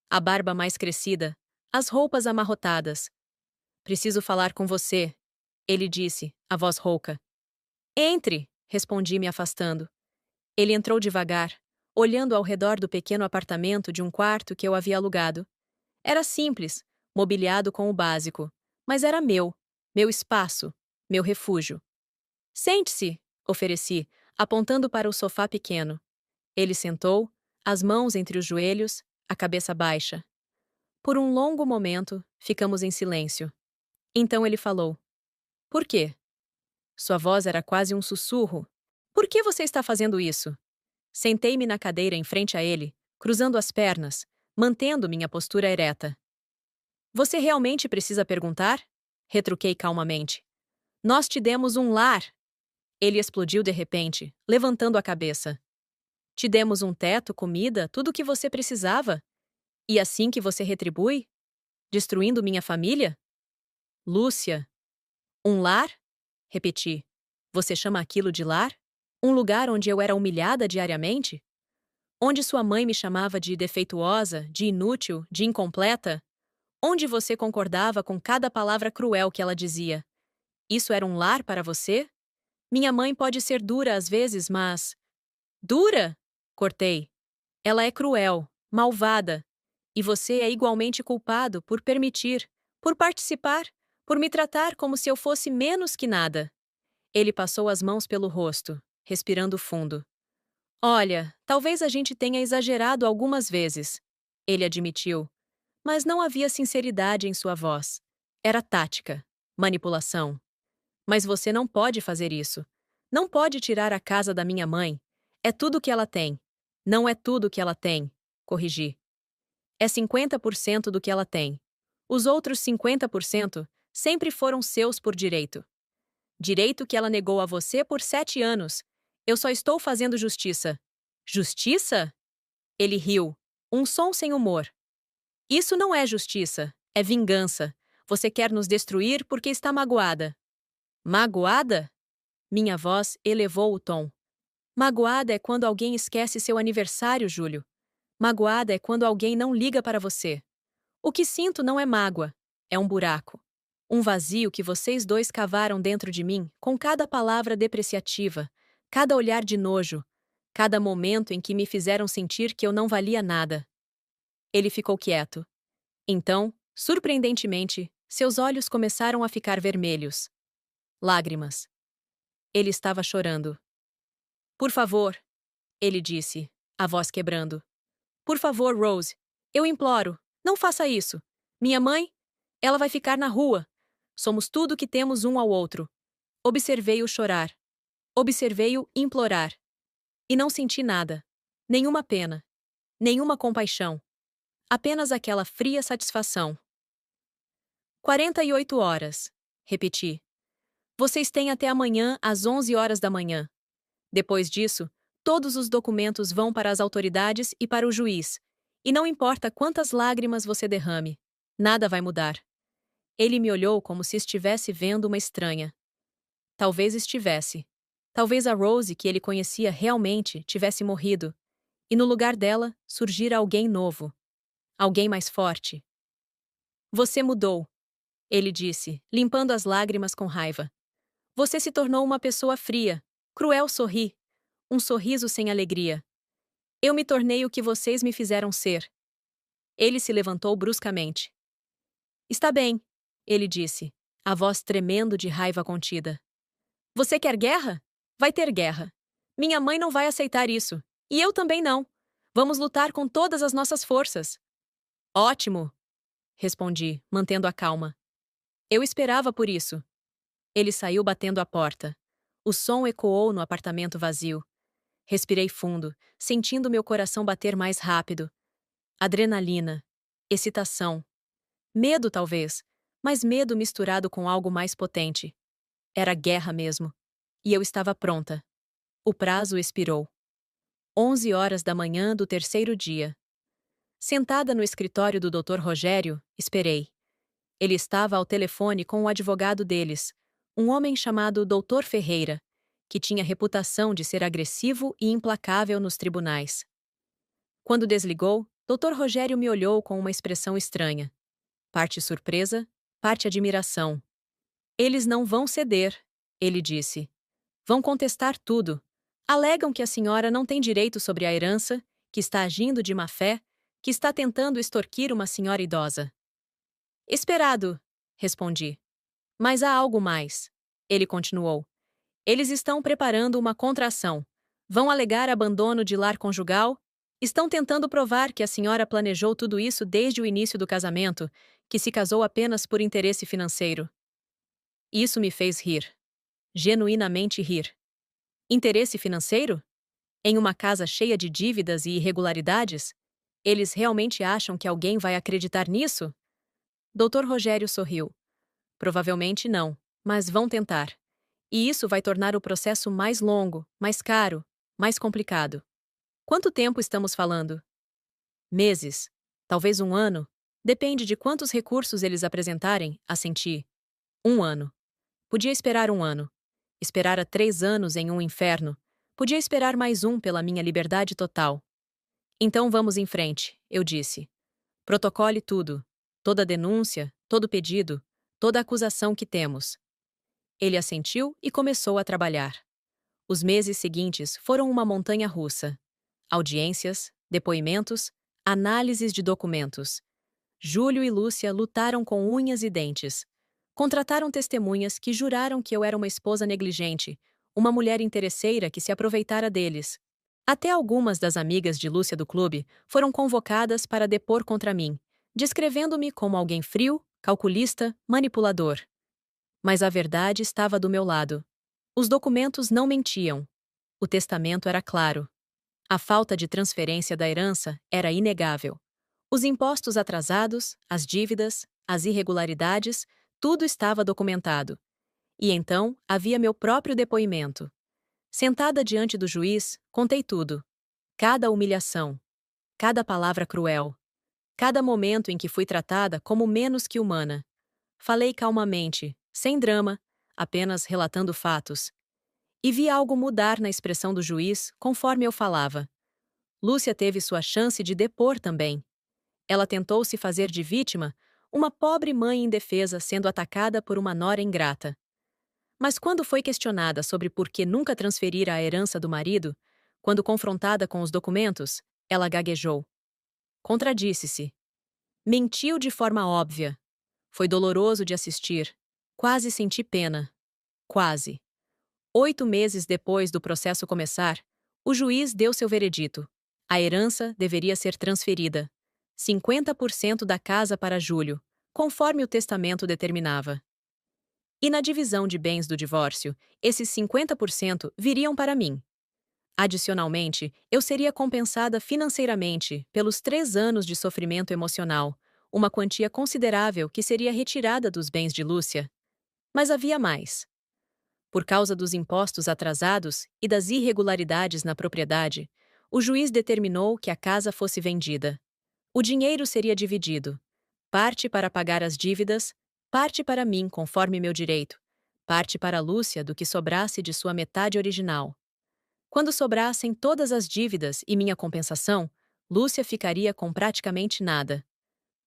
a barba mais crescida, as roupas amarrotadas. Preciso falar com você, ele disse, a voz rouca. Entre, respondi me afastando. Ele entrou devagar, olhando ao redor do pequeno apartamento de um quarto que eu havia alugado. Era simples, mobiliado com o básico, mas era meu espaço, meu refúgio. Sente-se, ofereci, apontando para o sofá pequeno. Ele sentou, as mãos entre os joelhos, a cabeça baixa. Por um longo momento, ficamos em silêncio. Então ele falou. Por quê? Sua voz era quase um sussurro. Por que você está fazendo isso? Sentei-me na cadeira em frente a ele, cruzando as pernas, mantendo minha postura ereta. Você realmente precisa perguntar? Retruquei calmamente. Nós te demos um lar. Ele explodiu de repente, levantando a cabeça. Te demos um teto, comida, tudo o que você precisava. E assim que você retribui? Destruindo minha família? Lúcia. Um lar? Repeti. Você chama aquilo de lar? Um lugar onde eu era humilhada diariamente? Onde sua mãe me chamava de defeituosa, de inútil, de incompleta? Onde você concordava com cada palavra cruel que ela dizia? Isso era um lar para você? Minha mãe pode ser dura às vezes, mas... Dura? Cortei. Ela é cruel, malvada. E você é igualmente culpado por permitir, por participar, por me tratar como se eu fosse menos que nada. Ele passou as mãos pelo rosto, respirando fundo. Olha, talvez a gente tenha exagerado algumas vezes. Ele admitiu. Mas não havia sinceridade em sua voz. Era tática, manipulação. Mas você não pode fazer isso. Não pode tirar a casa da minha mãe. É tudo que ela tem. Não é tudo que ela tem, corrigi. É 50% do que ela tem. Os outros 50% sempre foram seus por direito. Direito que ela negou a você por 7 anos. Eu só estou fazendo justiça. Justiça? Ele riu. Um som sem humor. Isso não é justiça. É vingança. Você quer nos destruir porque está magoada. Magoada? Minha voz elevou o tom. Magoada é quando alguém esquece seu aniversário, Júlio. Magoada é quando alguém não liga para você. O que sinto não é mágoa, é um buraco. Um vazio que vocês dois cavaram dentro de mim com cada palavra depreciativa, cada olhar de nojo, cada momento em que me fizeram sentir que eu não valia nada. Ele ficou quieto. Então, surpreendentemente, seus olhos começaram a ficar vermelhos. Lágrimas. Ele estava chorando. Por favor, ele disse, a voz quebrando. Por favor, Rose, eu imploro, não faça isso. Minha mãe, ela vai ficar na rua. Somos tudo que temos um ao outro. Observei-o chorar. Observei-o implorar. E não senti nada. Nenhuma pena. Nenhuma compaixão. Apenas aquela fria satisfação. 48 horas. Repeti. Vocês têm até amanhã às 11 horas da manhã. Depois disso, todos os documentos vão para as autoridades e para o juiz. E não importa quantas lágrimas você derrame, nada vai mudar. Ele me olhou como se estivesse vendo uma estranha. Talvez estivesse. Talvez a Rose que ele conhecia realmente tivesse morrido. E no lugar dela surgira alguém novo. Alguém mais forte. Você mudou, ele disse, limpando as lágrimas com raiva. Você se tornou uma pessoa fria. Cruel sorri. Um sorriso sem alegria. Eu me tornei o que vocês me fizeram ser. Ele se levantou bruscamente. Está bem, ele disse, a voz tremendo de raiva contida. Você quer guerra? Vai ter guerra. Minha mãe não vai aceitar isso. E eu também não. Vamos lutar com todas as nossas forças. Ótimo, respondi, mantendo a calma. Eu esperava por isso. Ele saiu batendo a porta. O som ecoou no apartamento vazio. Respirei fundo, sentindo meu coração bater mais rápido. Adrenalina. Excitação. Medo, talvez, mas medo misturado com algo mais potente. Era guerra mesmo. E eu estava pronta. O prazo expirou. 11 horas da manhã do terceiro dia. Sentada no escritório do Dr. Rogério, esperei. Ele estava ao telefone com o advogado deles, um homem chamado Dr. Ferreira, que tinha reputação de ser agressivo e implacável nos tribunais. Quando desligou, Dr. Rogério me olhou com uma expressão estranha. Parte surpresa, parte admiração. Eles não vão ceder, ele disse. Vão contestar tudo. Alegam que a senhora não tem direito sobre a herança, que está agindo de má fé, que está tentando extorquir uma senhora idosa. Esperado, respondi. Mas há algo mais. Ele continuou. Eles estão preparando uma contra-ação. Vão alegar abandono de lar conjugal. Estão tentando provar que a senhora planejou tudo isso desde o início do casamento, que se casou apenas por interesse financeiro. Isso me fez rir. Genuinamente rir. Interesse financeiro? Em uma casa cheia de dívidas e irregularidades? Eles realmente acham que alguém vai acreditar nisso? Dr. Rogério sorriu. Provavelmente não, mas vão tentar. E isso vai tornar o processo mais longo, mais caro, mais complicado. Quanto tempo estamos falando? Meses. Talvez um ano. Depende de quantos recursos eles apresentarem, assenti. 1 ano. Podia esperar 1 ano. Esperara 3 anos em um inferno. Podia esperar mais um pela minha liberdade total. Então vamos em frente, eu disse. Protocole tudo. Toda denúncia, todo pedido, toda acusação que temos. Ele assentiu e começou a trabalhar. Os meses seguintes foram uma montanha-russa. Audiências, depoimentos, análises de documentos. Júlio e Lúcia lutaram com unhas e dentes. Contrataram testemunhas que juraram que eu era uma esposa negligente, uma mulher interesseira que se aproveitara deles. Até algumas das amigas de Lúcia do clube foram convocadas para depor contra mim, descrevendo-me como alguém frio, calculista, manipulador. Mas a verdade estava do meu lado. Os documentos não mentiam. O testamento era claro. A falta de transferência da herança era inegável. Os impostos atrasados, as dívidas, as irregularidades, tudo estava documentado. E então havia meu próprio depoimento. Sentada diante do juiz, contei tudo. Cada humilhação, cada palavra cruel, cada momento em que fui tratada como menos que humana. Falei calmamente, sem drama, apenas relatando fatos. E vi algo mudar na expressão do juiz conforme eu falava. Lúcia teve sua chance de depor também. Ela tentou se fazer de vítima, uma pobre mãe indefesa sendo atacada por uma nora ingrata. Mas quando foi questionada sobre por que nunca transferira a herança do marido, quando confrontada com os documentos, ela gaguejou. Contradisse-se. Mentiu de forma óbvia. Foi doloroso de assistir. Quase senti pena. Quase. 8 meses depois do processo começar, o juiz deu seu veredito. A herança deveria ser transferida. 50% da casa para Júlio, conforme o testamento determinava. E na divisão de bens do divórcio, esses 50% viriam para mim. Adicionalmente, eu seria compensada financeiramente pelos 3 anos de sofrimento emocional, uma quantia considerável que seria retirada dos bens de Lúcia. Mas havia mais. Por causa dos impostos atrasados e das irregularidades na propriedade, o juiz determinou que a casa fosse vendida. O dinheiro seria dividido. Parte para pagar as dívidas, parte para mim conforme meu direito, parte para Lúcia do que sobrasse de sua metade original. Quando sobrassem todas as dívidas e minha compensação, Lúcia ficaria com praticamente nada.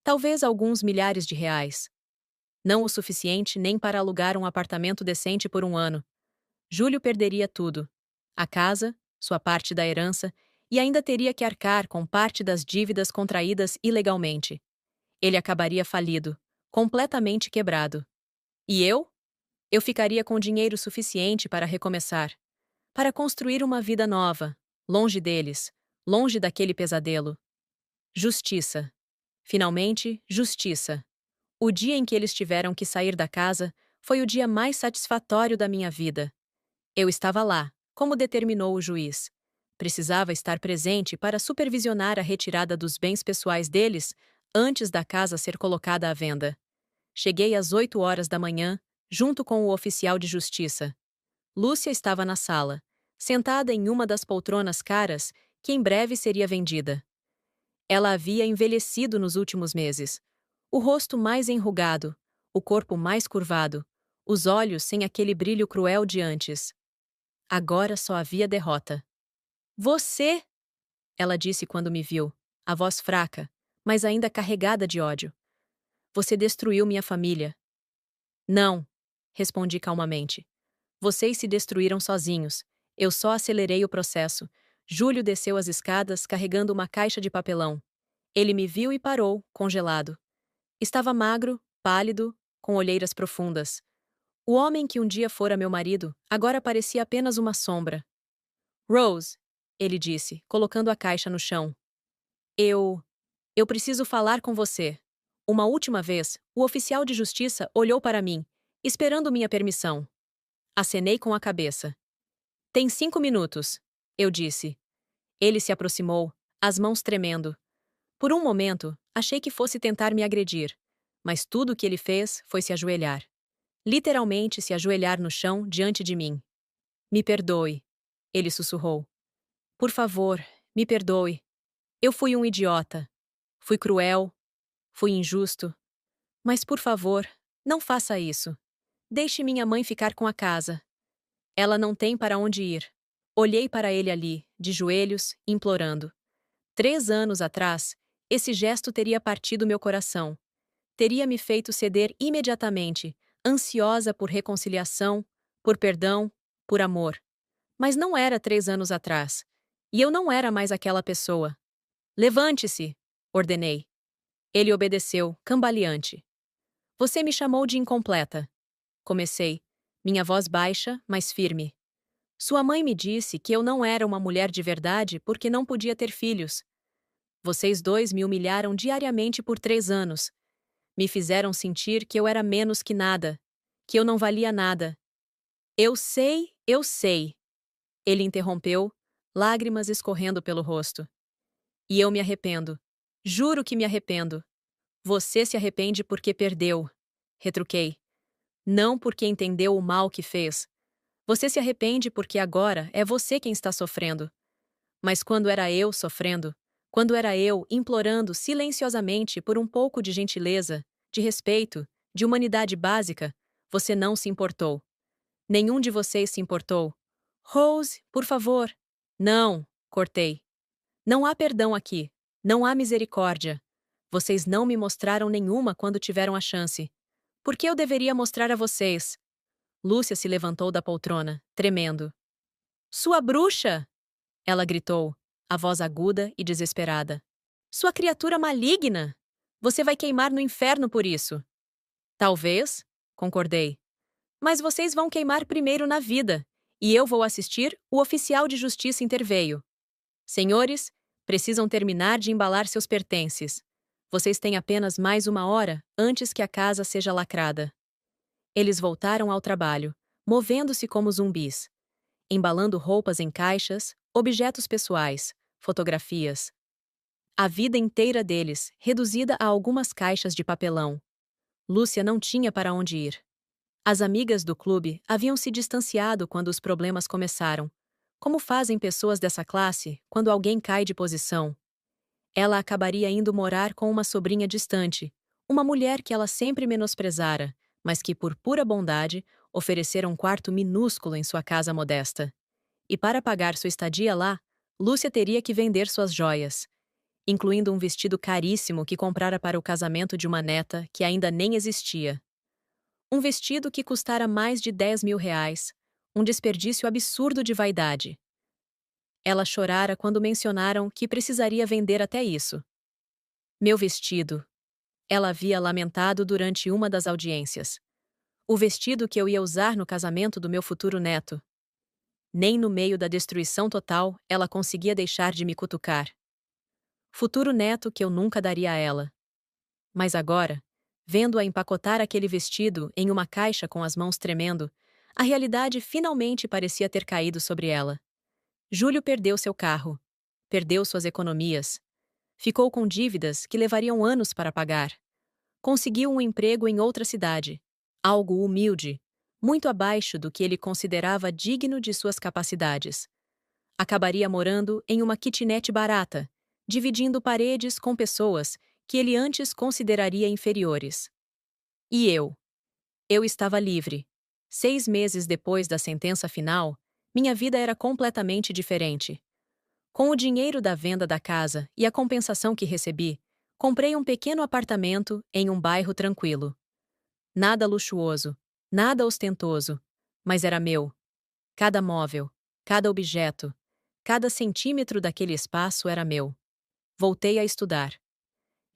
Talvez alguns milhares de reais. Não o suficiente nem para alugar um apartamento decente por um ano. Júlio perderia tudo. A casa, sua parte da herança, e ainda teria que arcar com parte das dívidas contraídas ilegalmente. Ele acabaria falido, completamente quebrado. E eu? Eu ficaria com dinheiro suficiente para recomeçar, para construir uma vida nova, longe deles, longe daquele pesadelo. Justiça. Finalmente, justiça. O dia em que eles tiveram que sair da casa foi o dia mais satisfatório da minha vida. Eu estava lá, como determinou o juiz. Precisava estar presente para supervisionar a retirada dos bens pessoais deles antes da casa ser colocada à venda. Cheguei às 8 horas da manhã, junto com o oficial de justiça. Lúcia estava na sala, sentada em uma das poltronas caras que em breve seria vendida. Ela havia envelhecido nos últimos meses. O rosto mais enrugado, o corpo mais curvado, os olhos sem aquele brilho cruel de antes. Agora só havia derrota. Você! Ela disse quando me viu, a voz fraca, mas ainda carregada de ódio. Você destruiu minha família. Não, respondi calmamente. Vocês se destruíram sozinhos. Eu só acelerei o processo. Júlio desceu as escadas carregando uma caixa de papelão. Ele me viu e parou, congelado. Estava magro, pálido, com olheiras profundas. O homem que um dia fora meu marido, agora parecia apenas uma sombra. Rose, ele disse, colocando a caixa no chão. Eu preciso falar com você. Uma última vez, o oficial de justiça olhou para mim, esperando minha permissão. Acenei com a cabeça. Tem 5 minutos, eu disse. Ele se aproximou, as mãos tremendo. Por um momento, achei que fosse tentar me agredir, mas tudo o que ele fez foi se ajoelhar. Literalmente se ajoelhar no chão diante de mim. Me perdoe, ele sussurrou. Por favor, me perdoe. Eu fui um idiota. Fui cruel. Fui injusto. Mas, por favor, não faça isso. Deixe minha mãe ficar com a casa. Ela não tem para onde ir. Olhei para ele ali, de joelhos, implorando. 3 anos atrás, esse gesto teria partido meu coração. Teria me feito ceder imediatamente, ansiosa por reconciliação, por perdão, por amor. Mas não era 3 anos atrás. E eu não era mais aquela pessoa. Levante-se, ordenei. Ele obedeceu, cambaleante. Você me chamou de incompleta. Comecei, minha voz baixa, mas firme. Sua mãe me disse que eu não era uma mulher de verdade porque não podia ter filhos. Vocês dois me humilharam diariamente por 3 anos. Me fizeram sentir que eu era menos que nada, que eu não valia nada. Eu sei, eu sei. Ele interrompeu, lágrimas escorrendo pelo rosto. E eu me arrependo. Juro que me arrependo. Você se arrepende porque perdeu. Retruquei. Não porque entendeu o mal que fez. Você se arrepende porque agora é você quem está sofrendo. Mas quando era eu sofrendo, quando era eu implorando silenciosamente por um pouco de gentileza, de respeito, de humanidade básica, você não se importou. Nenhum de vocês se importou. Rose, por favor. Não, cortei. Não há perdão aqui. Não há misericórdia. Vocês não me mostraram nenhuma quando tiveram a chance. Por que eu deveria mostrar a vocês? Lúcia se levantou da poltrona, tremendo. Sua bruxa! Ela gritou, a voz aguda e desesperada. Sua criatura maligna! Você vai queimar no inferno por isso. Talvez, concordei. Mas vocês vão queimar primeiro na vida, e eu vou assistir, o oficial de justiça interveio. Senhores, precisam terminar de embalar seus pertences. Vocês têm apenas mais 1 hora antes que a casa seja lacrada. Eles voltaram ao trabalho, movendo-se como zumbis, embalando roupas em caixas, objetos pessoais, fotografias. A vida inteira deles, reduzida a algumas caixas de papelão. Lúcia não tinha para onde ir. As amigas do clube haviam se distanciado quando os problemas começaram. Como fazem pessoas dessa classe quando alguém cai de posição? Ela acabaria indo morar com uma sobrinha distante, uma mulher que ela sempre menosprezara, mas que, por pura bondade, oferecera um quarto minúsculo em sua casa modesta. E para pagar sua estadia lá, Lúcia teria que vender suas joias, incluindo um vestido caríssimo que comprara para o casamento de uma neta que ainda nem existia. Um vestido que custara mais de 10.000 reais, um desperdício absurdo de vaidade. Ela chorara quando mencionaram que precisaria vender até isso. Meu vestido. Ela havia lamentado durante uma das audiências. O vestido que eu ia usar no casamento do meu futuro neto. Nem no meio da destruição total ela conseguia deixar de me cutucar. Futuro neto que eu nunca daria a ela. Mas agora, vendo-a empacotar aquele vestido em uma caixa com as mãos tremendo, a realidade finalmente parecia ter caído sobre ela. Júlio perdeu seu carro. Perdeu suas economias. Ficou com dívidas que levariam anos para pagar. Conseguiu um emprego em outra cidade. Algo humilde, muito abaixo do que ele considerava digno de suas capacidades. Acabaria morando em uma kitnet barata, dividindo paredes com pessoas que ele antes consideraria inferiores. E eu? Eu estava livre. 6 meses depois da sentença final, minha vida era completamente diferente. Com o dinheiro da venda da casa e a compensação que recebi, comprei um pequeno apartamento em um bairro tranquilo. Nada luxuoso, nada ostentoso, mas era meu. Cada móvel, cada objeto, cada centímetro daquele espaço era meu. Voltei a estudar.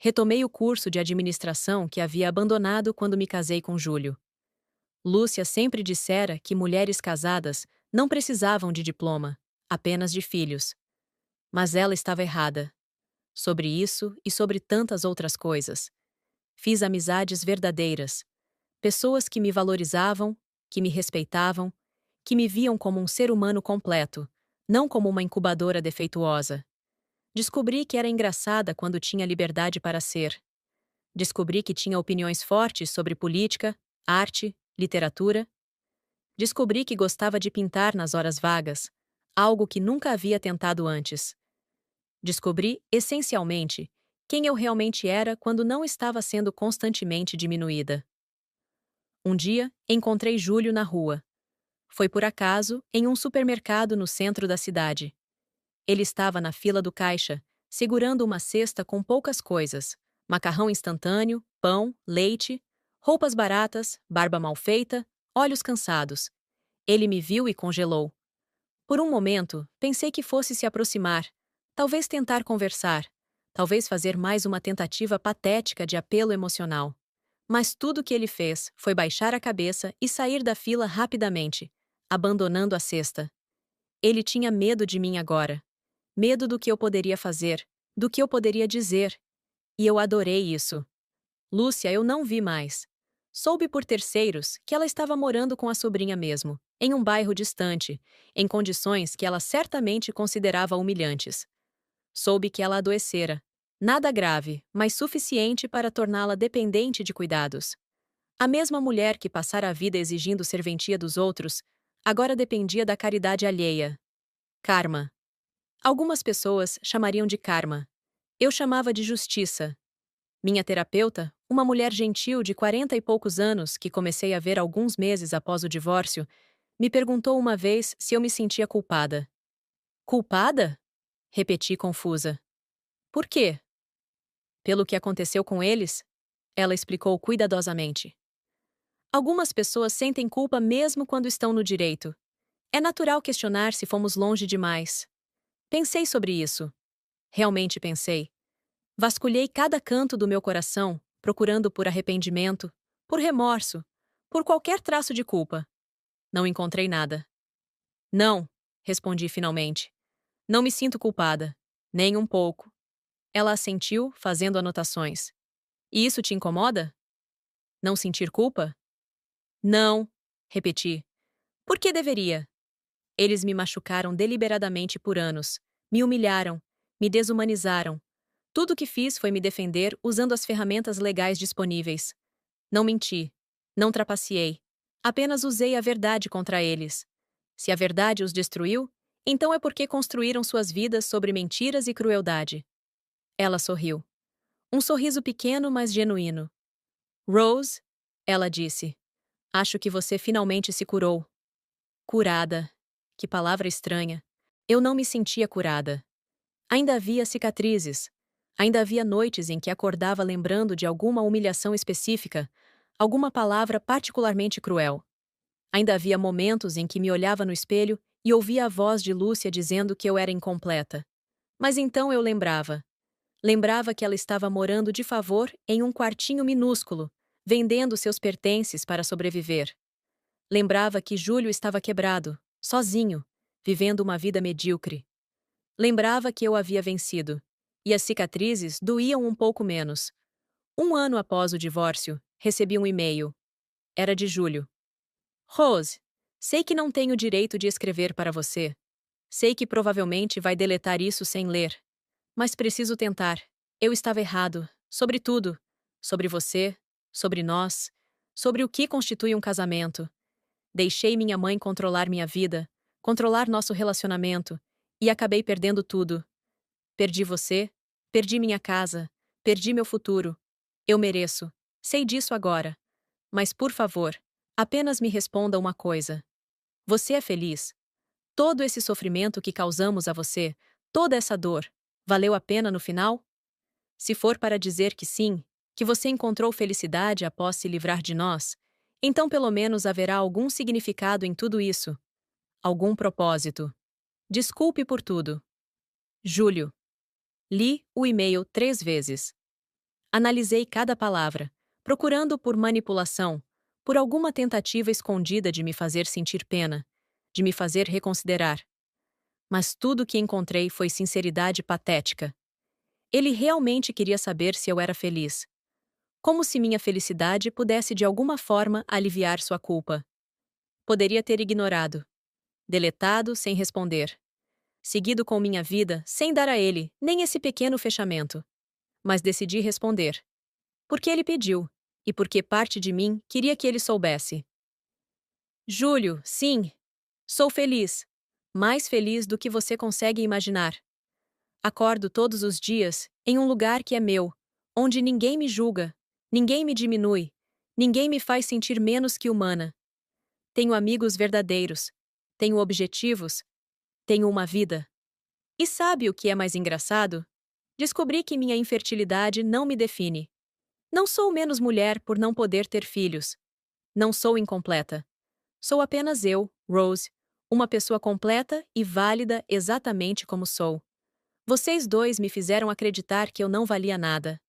Retomei o curso de administração que havia abandonado quando me casei com Júlio. Lúcia sempre dissera que mulheres casadas não precisavam de diploma, apenas de filhos. Mas ela estava errada. Sobre isso e sobre tantas outras coisas. Fiz amizades verdadeiras. Pessoas que me valorizavam, que me respeitavam, que me viam como um ser humano completo, não como uma incubadora defeituosa. Descobri que era engraçada quando tinha liberdade para ser. Descobri que tinha opiniões fortes sobre política, arte, literatura. Descobri que gostava de pintar nas horas vagas, algo que nunca havia tentado antes. Descobri, essencialmente, quem eu realmente era quando não estava sendo constantemente diminuída. Um dia, encontrei Júlio na rua. Foi por acaso, em um supermercado no centro da cidade. Ele estava na fila do caixa, segurando uma cesta com poucas coisas: macarrão instantâneo, pão, leite, Roupas baratas, barba mal feita, olhos cansados. Ele me viu e congelou. Por um momento, pensei que fosse se aproximar, talvez tentar conversar, talvez fazer mais uma tentativa patética de apelo emocional. Mas tudo que ele fez foi baixar a cabeça e sair da fila rapidamente, abandonando a cesta. Ele tinha medo de mim agora. Medo do que eu poderia fazer, do que eu poderia dizer. E eu adorei isso. Lúcia eu não vi mais. Soube por terceiros que ela estava morando com a sobrinha mesmo, em um bairro distante, em condições que ela certamente considerava humilhantes. Soube que ela adoecera. Nada grave, mas suficiente para torná-la dependente de cuidados. A mesma mulher que passara a vida exigindo serventia dos outros, agora dependia da caridade alheia. Karma. Algumas pessoas chamariam de karma. Eu chamava de justiça. Minha terapeuta, uma mulher gentil de 40 e poucos anos que comecei a ver alguns meses após o divórcio, me perguntou uma vez se eu me sentia culpada. Culpada? Repeti confusa. Por quê? Pelo que aconteceu com eles? Ela explicou cuidadosamente. Algumas pessoas sentem culpa mesmo quando estão no direito. É natural questionar se fomos longe demais. Pensei sobre isso. Realmente pensei. Vasculhei cada canto do meu coração, procurando por arrependimento, por remorso, por qualquer traço de culpa. Não encontrei nada. Não, respondi finalmente. Não me sinto culpada. Nem um pouco. Ela assentiu, fazendo anotações. E isso te incomoda? Não sentir culpa? Não, repeti. Por que deveria? Eles me machucaram deliberadamente por anos. Me humilharam. Me desumanizaram. Tudo o que fiz foi me defender usando as ferramentas legais disponíveis. Não menti. Não trapaceei. Apenas usei a verdade contra eles. Se a verdade os destruiu, então é porque construíram suas vidas sobre mentiras e crueldade. Ela sorriu. Um sorriso pequeno, mas genuíno. Rose, ela disse. Acho que você finalmente se curou. Curada. Que palavra estranha. Eu não me sentia curada. Ainda havia cicatrizes. Ainda havia noites em que acordava lembrando de alguma humilhação específica, alguma palavra particularmente cruel. Ainda havia momentos em que me olhava no espelho e ouvia a voz de Lúcia dizendo que eu era incompleta. Mas então eu lembrava. Lembrava que ela estava morando de favor em um quartinho minúsculo, vendendo seus pertences para sobreviver. Lembrava que Júlio estava quebrado, sozinho, vivendo uma vida medíocre. Lembrava que eu havia vencido. E as cicatrizes doíam um pouco menos. Um ano após o divórcio, recebi um e-mail. Era de Júlio. Rose, sei que não tenho direito de escrever para você. Sei que provavelmente vai deletar isso sem ler. Mas preciso tentar. Eu estava errado. Sobre tudo. Sobre você. Sobre nós. Sobre o que constitui um casamento. Deixei minha mãe controlar minha vida. Controlar nosso relacionamento. E acabei perdendo tudo. Perdi você. Perdi minha casa. Perdi meu futuro. Eu mereço. Sei disso agora. Mas, por favor, apenas me responda uma coisa. Você é feliz? Todo esse sofrimento que causamos a você, toda essa dor, valeu a pena no final? Se for para dizer que sim, que você encontrou felicidade após se livrar de nós, então pelo menos haverá algum significado em tudo isso. Algum propósito. Desculpe por tudo. Júlio. Li o e-mail 3 vezes. Analisei cada palavra, procurando por manipulação, por alguma tentativa escondida de me fazer sentir pena, de me fazer reconsiderar. Mas tudo o que encontrei foi sinceridade patética. Ele realmente queria saber se eu era feliz. Como se minha felicidade pudesse de alguma forma aliviar sua culpa. Poderia ter ignorado. Deletado sem responder. Seguido com minha vida sem dar a ele nem esse pequeno fechamento. Mas decidi responder. Porque ele pediu, e porque parte de mim queria que ele soubesse. Júlio, sim. Sou feliz. Mais feliz do que você consegue imaginar. Acordo todos os dias, em um lugar que é meu, onde ninguém me julga, ninguém me diminui, ninguém me faz sentir menos que humana. Tenho amigos verdadeiros, tenho objetivos, tenho uma vida. E sabe o que é mais engraçado? Descobri que minha infertilidade não me define. Não sou menos mulher por não poder ter filhos. Não sou incompleta. Sou apenas eu, Rose, uma pessoa completa e válida exatamente como sou. Vocês dois me fizeram acreditar que eu não valia nada.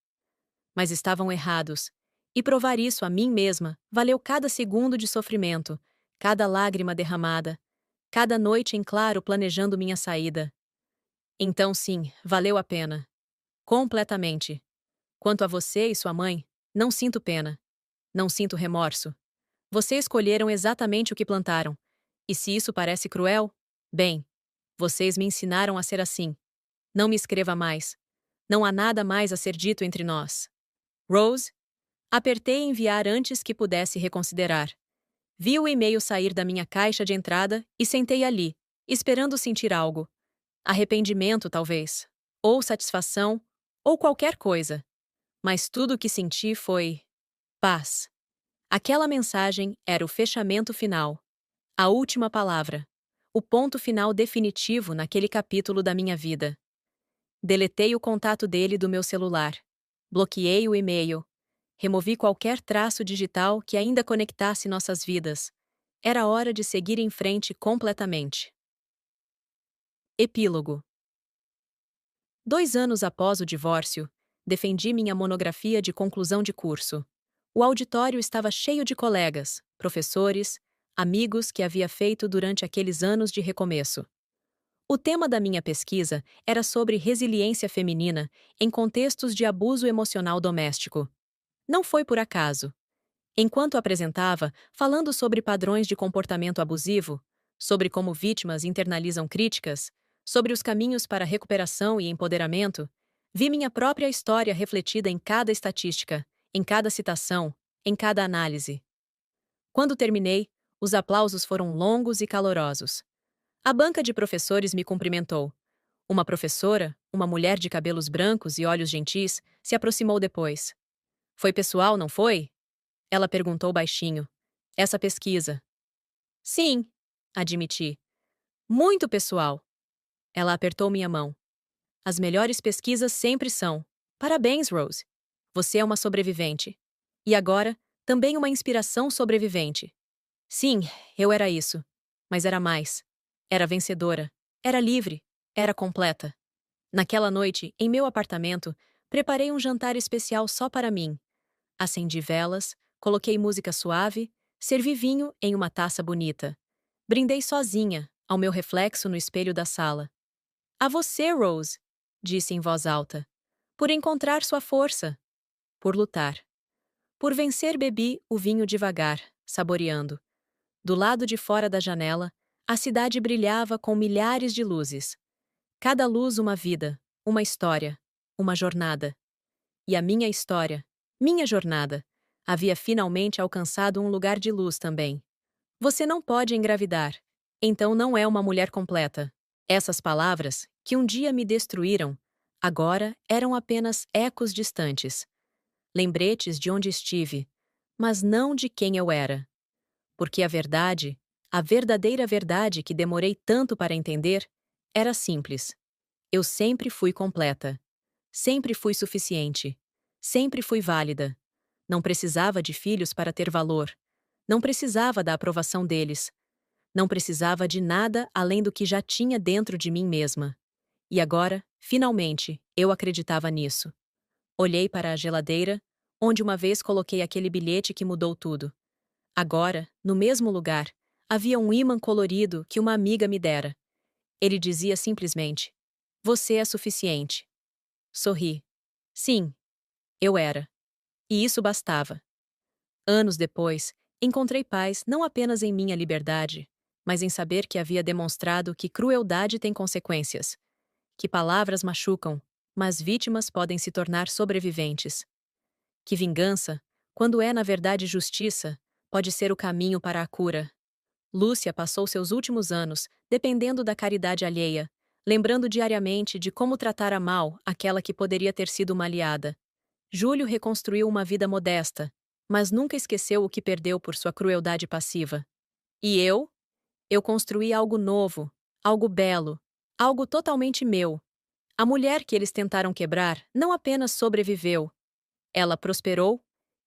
Mas estavam errados. E provar isso a mim mesma valeu cada segundo de sofrimento, cada lágrima derramada, cada noite em claro planejando minha saída. Então, sim, valeu a pena. Completamente. Quanto a você e sua mãe, não sinto pena. Não sinto remorso. Vocês escolheram exatamente o que plantaram. E se isso parece cruel, bem, vocês me ensinaram a ser assim. Não me escreva mais. Não há nada mais a ser dito entre nós. Rose, apertei enviar antes que pudesse reconsiderar. Vi o e-mail sair da minha caixa de entrada e sentei ali, esperando sentir algo. Arrependimento, talvez. Ou satisfação, ou qualquer coisa. Mas tudo o que senti foi paz. Aquela mensagem era o fechamento final. A última palavra. O ponto final definitivo naquele capítulo da minha vida. Deletei o contato dele do meu celular. Bloqueei o e-mail. Removi qualquer traço digital que ainda conectasse nossas vidas. Era hora de seguir em frente completamente. Epílogo. 2 anos após o divórcio, defendi minha monografia de conclusão de curso. O auditório estava cheio de colegas, professores, amigos que havia feito durante aqueles anos de recomeço. O tema da minha pesquisa era sobre resiliência feminina em contextos de abuso emocional doméstico. Não foi por acaso. Enquanto apresentava, falando sobre padrões de comportamento abusivo, sobre como vítimas internalizam críticas, sobre os caminhos para recuperação e empoderamento, vi minha própria história refletida em cada estatística, em cada citação, em cada análise. Quando terminei, os aplausos foram longos e calorosos. A banca de professores me cumprimentou. Uma professora, uma mulher de cabelos brancos e olhos gentis, se aproximou depois. Foi pessoal, não foi? Ela perguntou baixinho. Essa pesquisa. Sim, admiti. Muito pessoal. Ela apertou minha mão. As melhores pesquisas sempre são. Parabéns, Rose. Você é uma sobrevivente. E agora, também uma inspiração sobrevivente. Sim, eu era isso. Mas era mais. Era vencedora. Era livre. Era completa. Naquela noite, em meu apartamento, preparei um jantar especial só para mim. Acendi velas, coloquei música suave, servi vinho em uma taça bonita. Brindei sozinha, ao meu reflexo no espelho da sala. A você, Rose, disse em voz alta. Por encontrar sua força. Por lutar. Por vencer, bebi o vinho devagar, saboreando. Do lado de fora da janela, a cidade brilhava com milhares de luzes. Cada luz uma vida, uma história, uma jornada. E a minha história, minha jornada, havia finalmente alcançado um lugar de luz também. Você não pode engravidar. Então não é uma mulher completa. Essas palavras, que um dia me destruíram, agora eram apenas ecos distantes. Lembretes de onde estive, mas não de quem eu era. Porque a verdade, a verdadeira verdade que demorei tanto para entender, era simples. Eu sempre fui completa. Sempre fui suficiente. Sempre fui válida. Não precisava de filhos para ter valor. Não precisava da aprovação deles. Não precisava de nada além do que já tinha dentro de mim mesma. E agora, finalmente, eu acreditava nisso. Olhei para a geladeira, onde uma vez coloquei aquele bilhete que mudou tudo. Agora, no mesmo lugar, havia um ímã colorido que uma amiga me dera. Ele dizia simplesmente: Você é suficiente. Sorri. Sim, eu era. E isso bastava. Anos depois, encontrei paz não apenas em minha liberdade, mas em saber que havia demonstrado que crueldade tem consequências, que palavras machucam, mas vítimas podem se tornar sobreviventes, que vingança, quando é na verdade justiça, pode ser o caminho para a cura. Lúcia passou seus últimos anos dependendo da caridade alheia, lembrando diariamente de como tratar a mal aquela que poderia ter sido uma aliada. Júlio reconstruiu uma vida modesta, mas nunca esqueceu o que perdeu por sua crueldade passiva. E eu? Eu construí algo novo, algo belo, algo totalmente meu. A mulher que eles tentaram quebrar não apenas sobreviveu, Ela prosperou,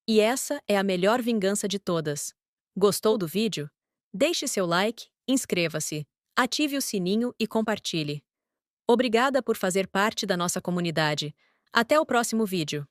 e essa é a melhor vingança de todas. Gostou do vídeo? Deixe seu like, inscreva-se, ative o sininho e compartilhe. Obrigada por fazer parte da nossa comunidade. Até o próximo vídeo.